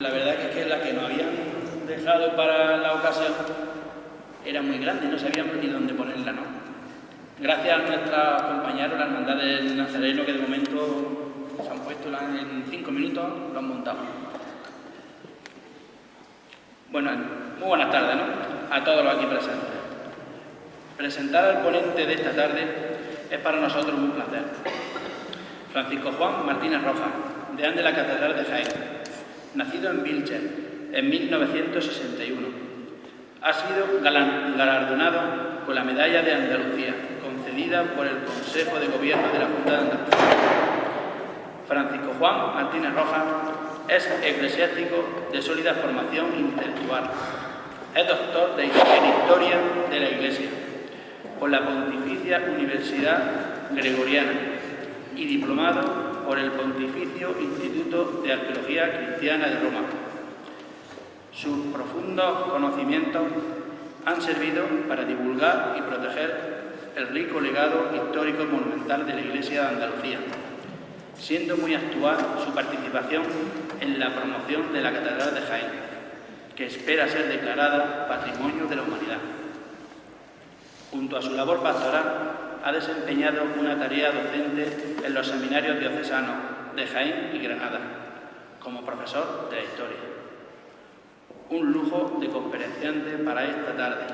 La verdad que es que la que nos habían dejado para la ocasión era muy grande y no sabíamos ni dónde ponerla, ¿no? Gracias a nuestros compañeros, la Hermandad del Nazareno, que de momento se han puesto en 5 minutos, lo han montado. Bueno, muy buenas tardes, ¿no? A todos los aquí presentes. Presentar al ponente de esta tarde es para nosotros un placer. Francisco Juan Martínez Rojas, deán de la Catedral de Jaén. Nacido en Vilches en 1961, ha sido galardonado con la Medalla de Andalucía, concedida por el Consejo de Gobierno de la Junta de Andalucía. Francisco Juan Martínez Rojas es eclesiástico de sólida formación intelectual. Es doctor en Historia de la Iglesia por la Pontificia Universidad Gregoriana y diplomado por el Pontificio Instituto de Arqueología Cristiana de Roma. Sus profundos conocimientos han servido para divulgar y proteger el rico legado histórico y monumental de la Iglesia de Andalucía, siendo muy actual su participación en la promoción de la Catedral de Jaén, que espera ser declarada Patrimonio de la Humanidad. Junto a su labor pastoral, ha desempeñado una tarea docente en los seminarios diocesanos de Jaén y Granada, como profesor de la historia. Un lujo de conferenciante para esta tarde,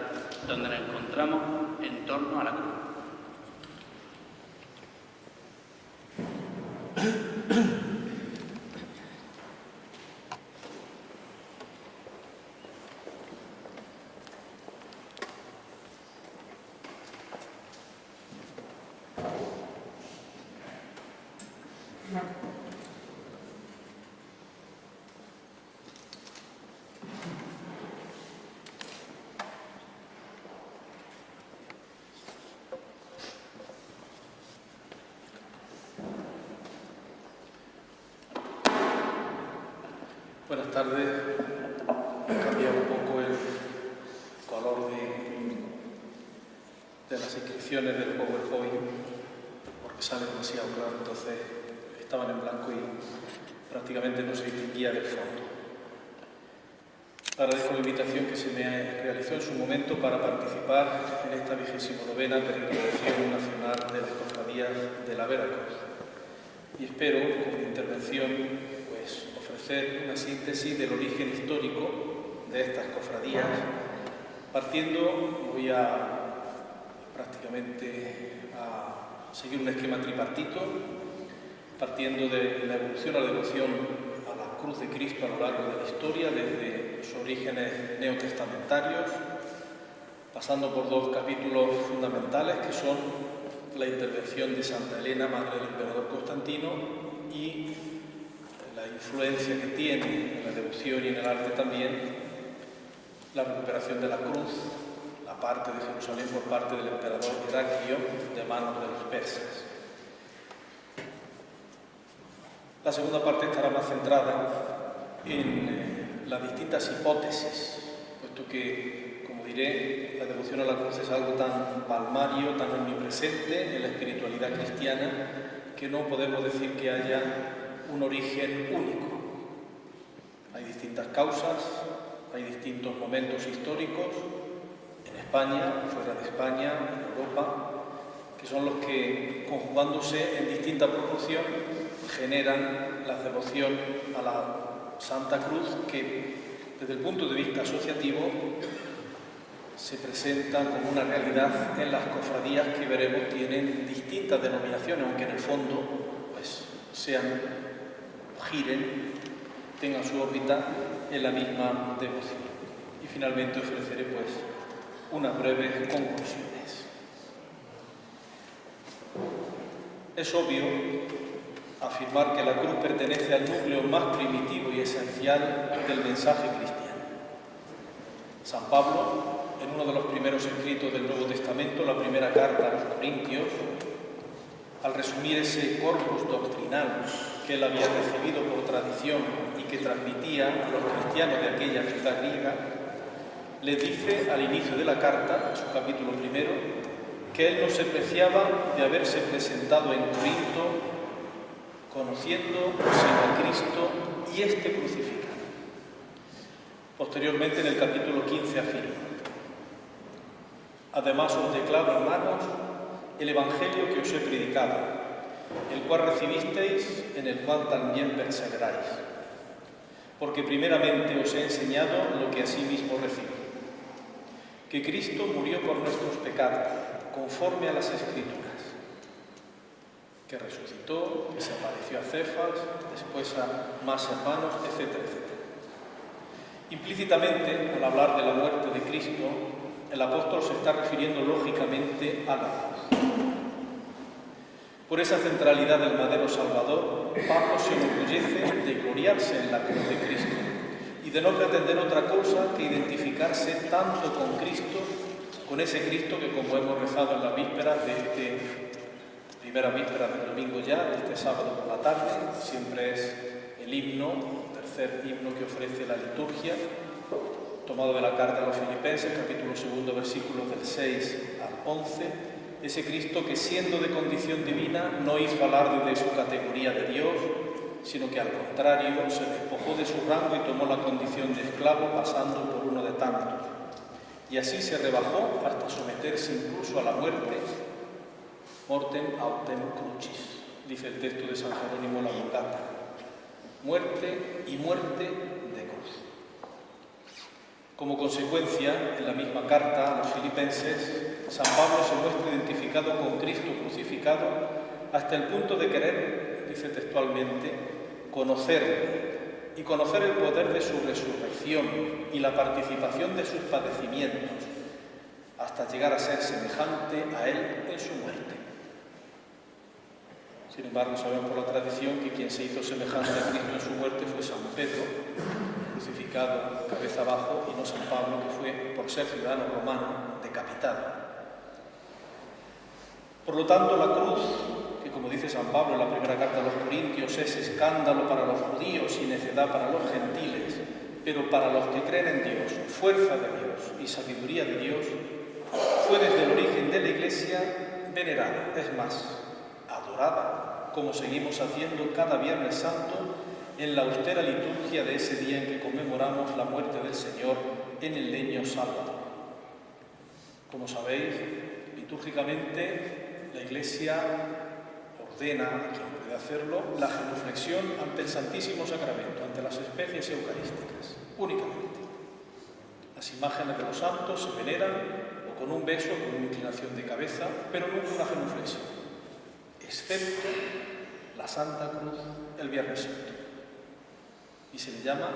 donde nos encontramos en torno a la cruz. Buenas tardes. He cambiado un poco el color de las inscripciones del PowerPoint porque sale demasiado claro, entonces estaban en blanco y prácticamente no se distinguía del fondo. Agradezco la invitación que se me realizó en su momento para participar en esta 29ª peregrinación nacional de las cofradías de la Veracruz. Y espero, con mi intervención, ofrecer una síntesis del origen histórico de estas cofradías, partiendo, voy prácticamente a seguir un esquema tripartito, partiendo de la evolución a la devoción a la cruz de Cristo a lo largo de la historia, desde sus orígenes neotestamentarios, pasando por dos capítulos fundamentales que son la intervención de Santa Elena, madre del emperador Constantino, y la influencia que tiene en la devoción y en el arte también la recuperación de la cruz, la parte de Jerusalén por parte del emperador Heraclio de manos de los persas. La segunda parte estará más centrada en las distintas hipótesis, puesto que, como diré, la devoción a la cruz es algo tan palmario, tan omnipresente en la espiritualidad cristiana, que no podemos decir que haya un origen único. Hay distintas causas, hay distintos momentos históricos, en España, fuera de España, en Europa, que son los que, conjugándose en distinta proporción, generan la devoción a la Santa Cruz, que desde el punto de vista asociativo se presenta como una realidad en las cofradías que veremos tienen distintas denominaciones, aunque en el fondo tengan su órbita en la misma devoción. Y finalmente ofreceré unas breves conclusiones. Es obvio afirmar que la cruz pertenece al núcleo más primitivo y esencial del mensaje cristiano. San Pablo, en uno de los primeros escritos del Nuevo Testamento, la primera carta a los Corintios, al resumir ese corpus doctrinal que él había recibido por tradición y que transmitía a los cristianos de aquella ciudad griega, le dice al inicio de la carta, en su capítulo primero, que él no se preciaba de haberse presentado en Corinto conociendo sino a Cristo y este crucificado. Posteriormente, en el capítulo 15 afirma: además os declaro, hermanos, el Evangelio que os he predicado, el cual recibisteis, en el cual también perseveráis, porque primeramente os he enseñado lo que asimismo recibí, que Cristo murió por nuestros pecados, conforme a las Escrituras, que resucitó, que se apareció a Cefas, después a más hermanos, etcétera, etcétera. Implícitamente, al hablar de la muerte de Cristo, el apóstol se está refiriendo lógicamente a la cruz. Por esa centralidad del madero Salvador, Pablo se enorgullece de gloriarse en la cruz de Cristo y de no pretender otra cosa que identificarse tanto con Cristo, con ese Cristo que, como hemos rezado en las vísperas de primera víspera del domingo ya, este sábado por la tarde, siempre es el himno, tercer himno que ofrece la liturgia, tomado de la carta a los Filipenses, capítulo 2, versículos del 6 al 11, ese Cristo que, siendo de condición divina, no hizo alarde de su categoría de Dios, sino que al contrario se despojó de su rango y tomó la condición de esclavo, pasando por uno de tantos. Y así se rebajó hasta someterse incluso a la muerte, mortem autem crucis, dice el texto de San Jerónimo la Vulgata. Muerte y muerte de cruz. Como consecuencia, en la misma carta a los Filipenses, San Pablo se muestra identificado con Cristo crucificado hasta el punto de querer, dice textualmente, conocerle y conocer el poder de su resurrección y la participación de sus padecimientos, hasta llegar a ser semejante a él en su muerte. Sin embargo, sabemos por la tradición que quien se hizo semejante a Cristo en su muerte fue San Pedro, crucificado cabeza abajo, y no San Pablo, que fue, por ser ciudadano romano, decapitado. Por lo tanto, la cruz, que como dice San Pablo en la primera carta a los Corintios, es escándalo para los judíos y necedad para los gentiles, pero para los que creen en Dios, fuerza de Dios y sabiduría de Dios, fue desde el origen de la Iglesia venerada, es más, adorada, como seguimos haciendo cada Viernes Santo en la austera liturgia de ese día en que conmemoramos la muerte del Señor en el leño Salvador. Como sabéis, litúrgicamente la Iglesia ordena, a quien puede hacerlo, la genuflexión ante el Santísimo Sacramento, ante las especies eucarísticas, únicamente. Las imágenes de los santos se veneran o con un beso, con una inclinación de cabeza, pero nunca una genuflexión, excepto la Santa Cruz el Viernes Santo. Y se le llama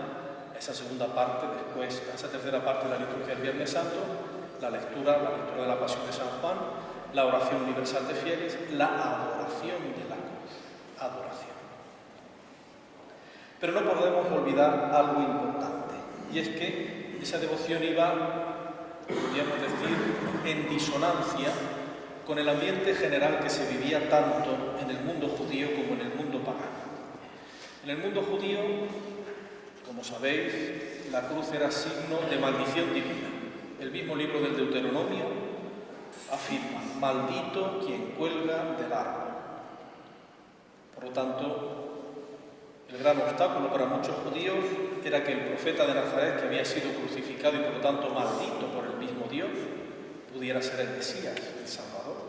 a esa segunda parte, después, a esa tercera parte de la liturgia del Viernes Santo, la lectura de la Pasión de San Juan, la oración universal de fieles, la adoración de la cruz. Adoración. Pero no podemos olvidar algo importante, y es que esa devoción iba, podríamos decir, en disonancia con el ambiente general que se vivía tanto en el mundo judío como en el mundo pagano. En el mundo judío, como sabéis, la cruz era signo de maldición divina. El mismo libro del Deuteronomio afirma: maldito quien cuelga del árbol. Por lo tanto, el gran obstáculo para muchos judíos era que el profeta de Nazaret, que había sido crucificado y por lo tanto maldito por el mismo Dios, pudiera ser el Mesías, el Salvador.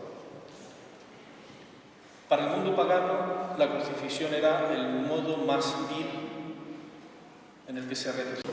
Para el mundo pagano, la crucifixión era el modo más vil en el que se reducía.